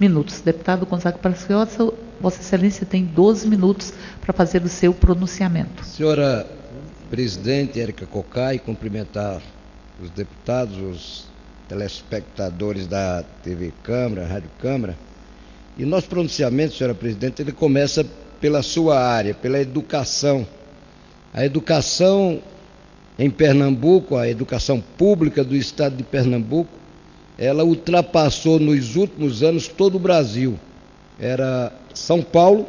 minutos. Deputado Gonzaga Paciossa, Vossa Excelência tem 12 minutos para fazer o seu pronunciamento. Senhora Presidente Érica Cocai, cumprimentar os deputados, os telespectadores da TV Câmara, Rádio Câmara. E nosso pronunciamento, senhora Presidente, ele começa pela sua área, pela educação. A educação em Pernambuco, a educação pública do estado de Pernambuco, ela ultrapassou nos últimos anos todo o Brasil. Era São Paulo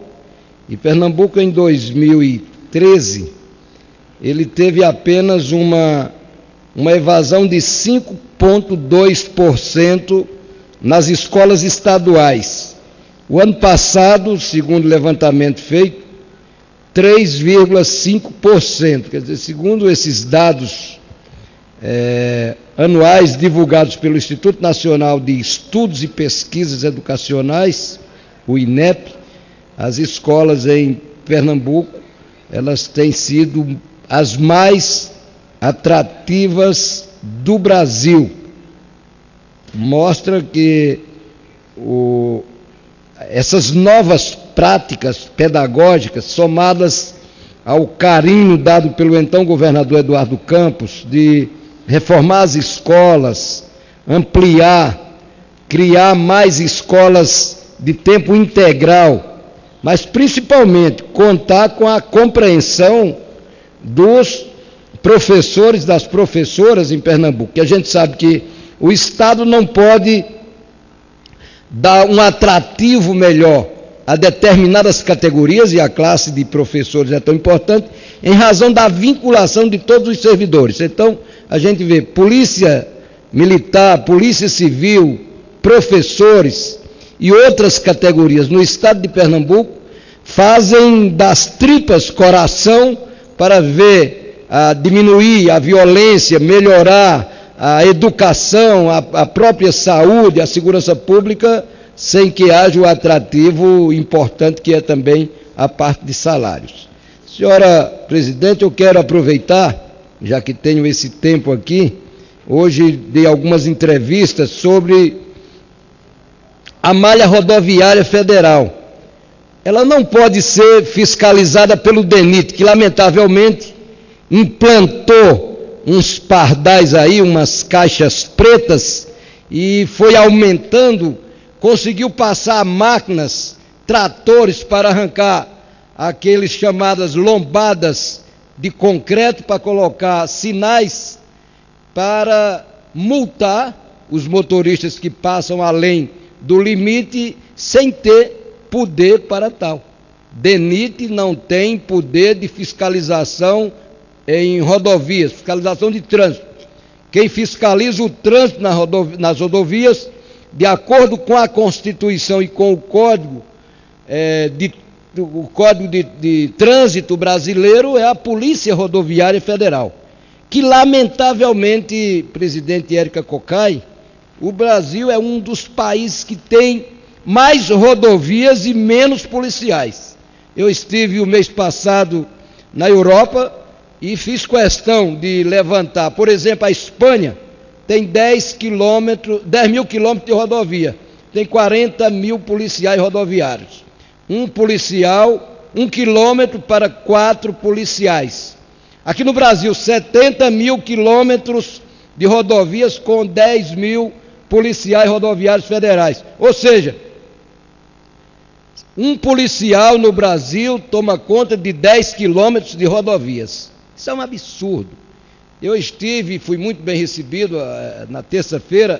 e Pernambuco em 2013, ele teve apenas uma evasão de 5,2% nas escolas estaduais. O ano passado, segundo o levantamento feito, 3,5%. Quer dizer, segundo esses dados anuais divulgados pelo Instituto Nacional de Estudos e Pesquisas Educacionais, o INEP, as escolas em Pernambuco, elas têm sido as mais atrativas do Brasil. Mostra que essas novas práticas pedagógicas, somadas ao carinho dado pelo então governador Eduardo Campos de reformar as escolas, ampliar, criar mais escolas de tempo integral, mas principalmente contar com a compreensão dos professores, das professoras em Pernambuco, que a gente sabe que o Estado não pode dar um atrativo melhor a determinadas categorias, e a classe de professores é tão importante, em razão da vinculação de todos os servidores. Então, a gente vê polícia militar, polícia civil, professores e outras categorias no estado de Pernambuco fazem das tripas coração para ver diminuir a violência, melhorar a educação, a própria saúde, a segurança pública, sem que haja o atrativo importante que é também a parte de salários. Senhora Presidente, eu quero aproveitar, já que tenho esse tempo aqui, hoje dei algumas entrevistas sobre a malha rodoviária federal. Ela não pode ser fiscalizada pelo DENIT, que lamentavelmente implantou uns pardais aí, umas caixas pretas, e foi aumentando, conseguiu passar máquinas, tratores para arrancar aqueles chamadas lombadas de concreto para colocar sinais para multar os motoristas que passam além do limite sem ter poder para tal. DENIT não tem poder de fiscalização em rodovias, fiscalização de trânsito. Quem fiscaliza o trânsito nas rodovias, de acordo com a Constituição e com o Código de Trânsito brasileiro, é a Polícia Rodoviária Federal, que lamentavelmente, presidente Érica Cocai, o Brasil é um dos países que tem mais rodovias e menos policiais. Eu estive o mês passado na Europa e fiz questão de levantar, por exemplo, a Espanha tem 10 mil quilômetros de rodovia, tem 40 mil policiais rodoviários. Um policial, 1 quilômetro para 4 policiais. Aqui no Brasil, 70 mil quilômetros de rodovias com 10 mil policiais rodoviários federais. Ou seja, um policial no Brasil toma conta de 10 quilômetros de rodovias. Isso é um absurdo. Eu fui muito bem recebido na terça-feira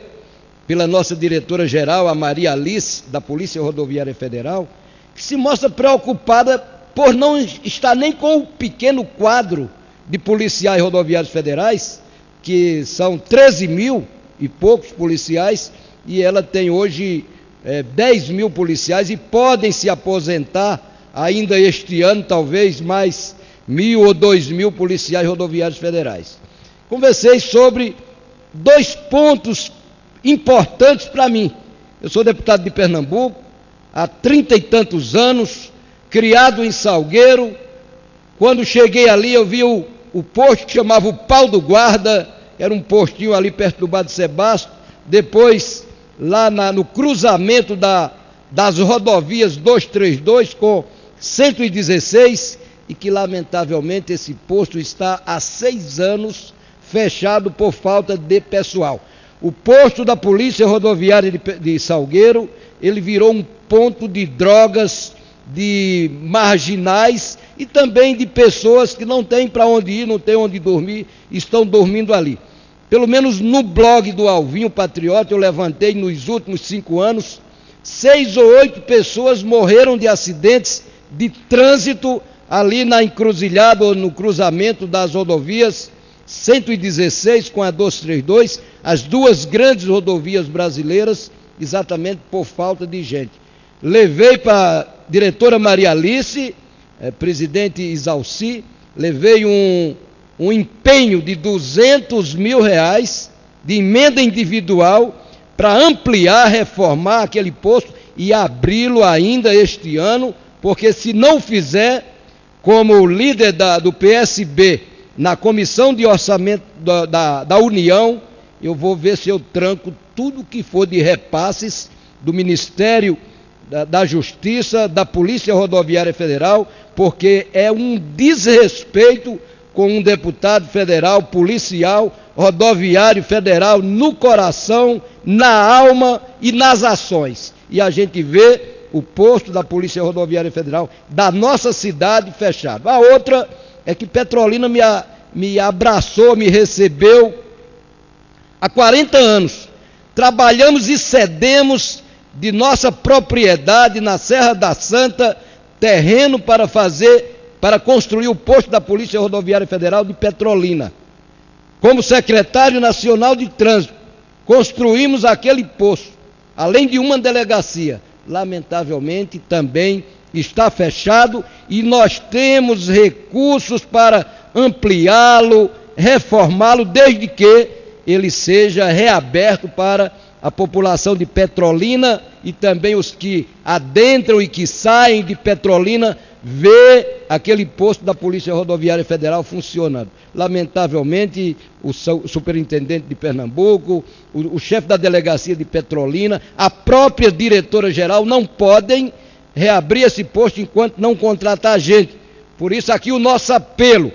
pela nossa diretora-geral, a Maria Alice, da Polícia Rodoviária Federal, que se mostra preocupada por não estar nem com o pequeno quadro de policiais rodoviários federais, que são 13 mil e poucos policiais, e ela tem hoje 10 mil policiais e podem se aposentar ainda este ano, talvez mais 1.000 ou 2.000 policiais rodoviários federais. Conversei sobre 2 pontos importantes para mim. Eu sou deputado de Pernambuco há 30 e tantos anos, criado em Salgueiro. Quando cheguei ali, eu vi o posto que chamava o Pau do Guarda, era um postinho ali perto do Bar de Sebasto. Depois, lá no cruzamento da das rodovias 232 com 116 e que, lamentavelmente, esse posto está há 6 anos fechado por falta de pessoal. O posto da Polícia Rodoviária de Salgueiro, ele virou um ponto de drogas, de marginais e também de pessoas que não têm para onde ir, não têm onde dormir, estão dormindo ali. Pelo menos no blog do Alvinho Patriota, eu levantei nos últimos 5 anos, 6 ou 8 pessoas morreram de acidentes de trânsito ali na encruzilhada ou no cruzamento das rodovias 116 com a 232, as duas grandes rodovias brasileiras, exatamente por falta de gente. Levei para a diretora Maria Alice, presidente Isalci, levei um empenho de R$200 mil de emenda individual para ampliar, reformar aquele posto e abri-lo ainda este ano, porque se não fizer, como líder do PSB na Comissão de Orçamento da União, eu vou ver se eu tranco tudo que for de repasses do Ministério da Justiça, da Polícia Rodoviária Federal, porque é um desrespeito com um deputado federal, policial, rodoviário federal, no coração, na alma e nas ações. E a gente vê o posto da Polícia Rodoviária Federal da nossa cidade fechado. A outra é que Petrolina me abraçou, me recebeu há 40 anos. Trabalhamos e cedemos de nossa propriedade na Serra da Santa terreno para construir o posto da Polícia Rodoviária Federal de Petrolina. Como secretário nacional de trânsito, construímos aquele posto, além de uma delegacia. Lamentavelmente também está fechado e nós temos recursos para ampliá-lo, reformá-lo, desde que ele seja reaberto para a população de Petrolina e também os que adentram e que saem de Petrolina ver aquele posto da Polícia Rodoviária Federal funcionando. Lamentavelmente, o superintendente de Pernambuco, o chefe da delegacia de Petrolina, a própria diretora-geral não podem reabrir esse posto enquanto não contratar gente. Por isso aqui o nosso apelo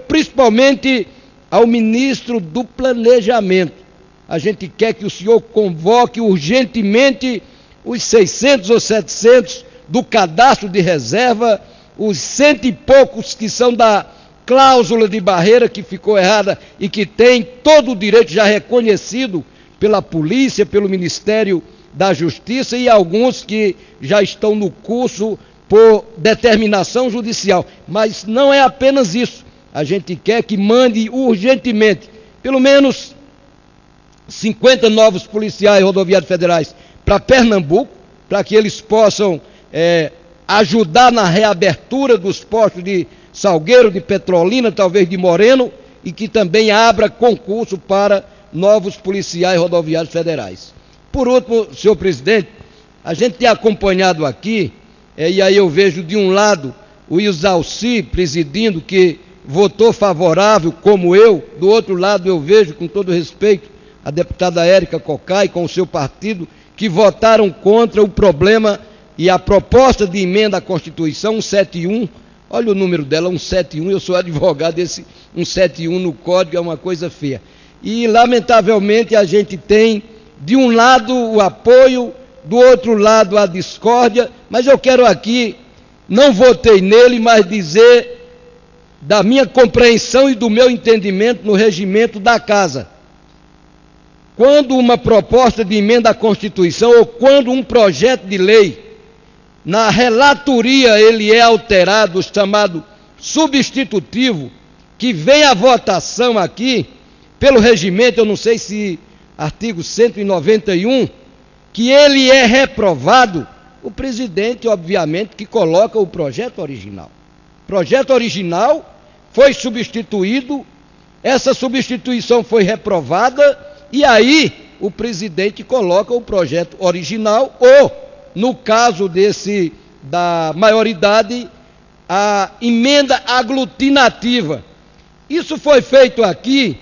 principalmente ao ministro do Planejamento. A gente quer que o senhor convoque urgentemente os 600 ou 700 do cadastro de reserva, os 100 e poucos que são da cláusula de barreira que ficou errada e que tem todo o direito já reconhecido pela polícia, pelo Ministério da Justiça e alguns que já estão no curso por determinação judicial. Mas não é apenas isso. A gente quer que mande urgentemente, pelo menos 50 novos policiais rodoviários federais para Pernambuco, para que eles possam ajudar na reabertura dos postos de Salgueiro, de Petrolina, talvez de Moreno, e que também abra concurso para novos policiais rodoviários federais. Por último, senhor presidente, a gente tem acompanhado aqui, e aí eu vejo de um lado o Isalci presidindo, que votou favorável, como eu, do outro lado eu vejo, com todo respeito, a deputada Érica Cocai, com o seu partido, que votaram contra o problema e a proposta de emenda à Constituição 171, olha o número dela, 171, eu sou advogado, esse 171 no código é uma coisa feia. E, lamentavelmente, a gente tem, de um lado, o apoio, do outro lado, a discórdia, mas eu quero aqui, não votei nele, mas dizer da minha compreensão e do meu entendimento no regimento da Casa. Quando uma proposta de emenda à Constituição ou quando um projeto de lei, na relatoria ele é alterado, chamado substitutivo, que vem à votação aqui, pelo regimento, eu não sei se artigo 191, que ele é reprovado, o presidente, obviamente, que coloca o projeto original. O projeto original foi substituído, essa substituição foi reprovada, e aí o presidente coloca o projeto original, ou, no caso da maioridade, a emenda aglutinativa. Isso foi feito aqui,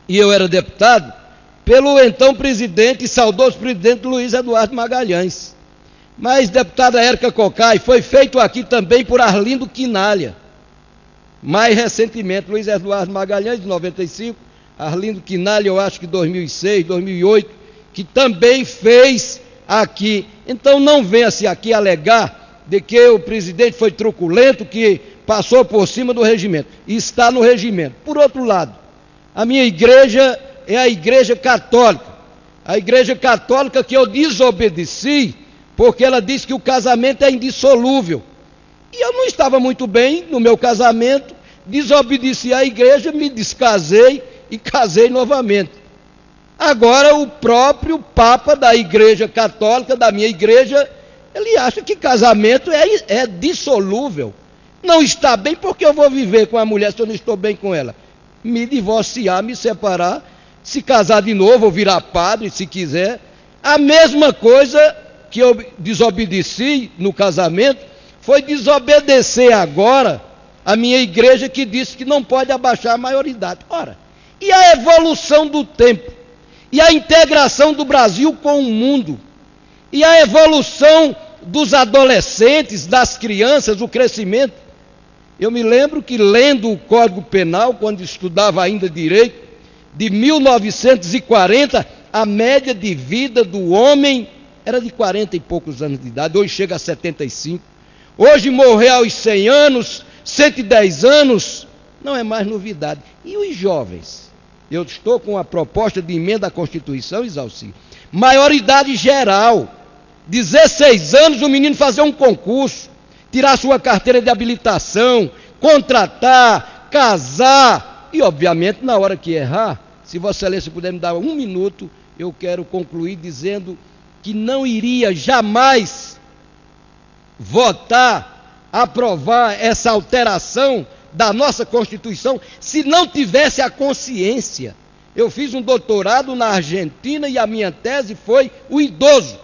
e eu era deputado, pelo então presidente, saudoso presidente Luiz Eduardo Magalhães. Mas, deputada Érica Cocai, foi feito aqui também por Arlindo Quinalha. Mais recentemente, Luiz Eduardo Magalhães, de 95, Arlindo Quinalha, eu acho que 2006, 2008, que também fez aqui. Então não venha-se aqui alegar de que o presidente foi truculento, que passou por cima do regimento. Está no regimento. Por outro lado, a minha igreja é a igreja católica. A igreja católica que eu desobedeci, porque ela disse que o casamento é indissolúvel. E eu não estava muito bem no meu casamento, desobedeci à igreja, me descasei e casei novamente. Agora o próprio Papa da igreja católica, da minha igreja, ele acha que casamento é dissolúvel. Não está bem, porque eu vou viver com a mulher se eu não estou bem com ela? Me divorciar, me separar, se casar de novo, ou virar padre, se quiser. A mesma coisa que eu desobedeci no casamento, foi desobedecer agora a minha igreja, que disse que não pode abaixar a maioridade. Ora, e a evolução do tempo? E a integração do Brasil com o mundo? E a evolução dos adolescentes, das crianças, o crescimento? Eu me lembro que, lendo o Código Penal, quando estudava ainda direito, de 1940, a média de vida do homem era de 40 e poucos anos de idade, hoje chega a 75. Hoje morrer aos 100 anos, 110 anos, não é mais novidade. E os jovens? Eu estou com a proposta de emenda à Constituição, Isalci. Maioridade geral, 16 anos, o menino fazer um concurso, tirar sua carteira de habilitação, contratar, casar, e obviamente na hora que errar, se Vossa Excelência puder me dar 1 minuto, eu quero concluir dizendo que não iria jamais votar, aprovar essa alteração da nossa Constituição se não tivesse a consciência. Eu fiz um doutorado na Argentina e a minha tese foi o idoso.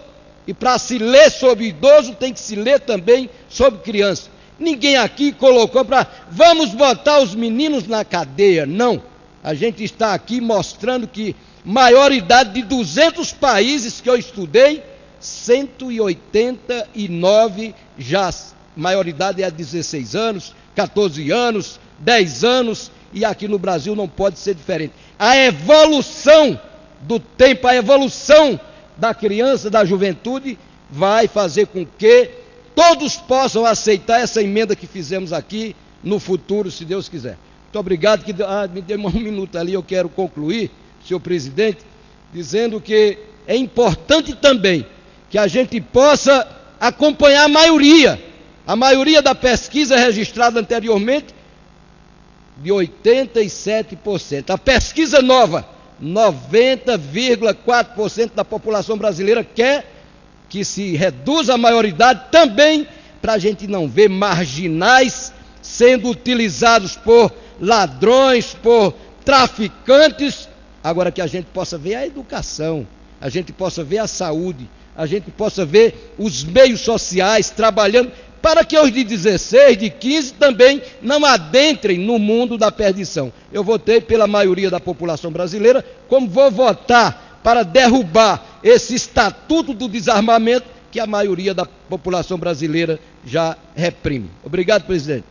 E para se ler sobre idoso, tem que se ler também sobre criança. Ninguém aqui colocou para vamos botar os meninos na cadeia. Não. A gente está aqui mostrando que maioridade de 200 países que eu estudei, 189 já, maioridade é a 16 anos, 14 anos, 10 anos, e aqui no Brasil não pode ser diferente. A evolução do tempo, a evolução da criança, da juventude, vai fazer com que todos possam aceitar essa emenda que fizemos aqui no futuro, se Deus quiser. Muito obrigado, me dê 1 minuto ali, eu quero concluir, senhor presidente, dizendo que é importante também que a gente possa acompanhar a maioria da pesquisa registrada anteriormente, de 87%. A pesquisa nova, 90,4% da população brasileira quer que se reduza a maioridade também, para a gente não ver marginais sendo utilizados por ladrões, por traficantes. Agora que a gente possa ver a educação, a gente possa ver a saúde, a gente possa ver os meios sociais trabalhando, para que os de 16, de 15 também não adentrem no mundo da perdição. Eu votei pela maioria da população brasileira, como vou votar para derrubar esse estatuto do desarmamento que a maioria da população brasileira já reprime. Obrigado, presidente.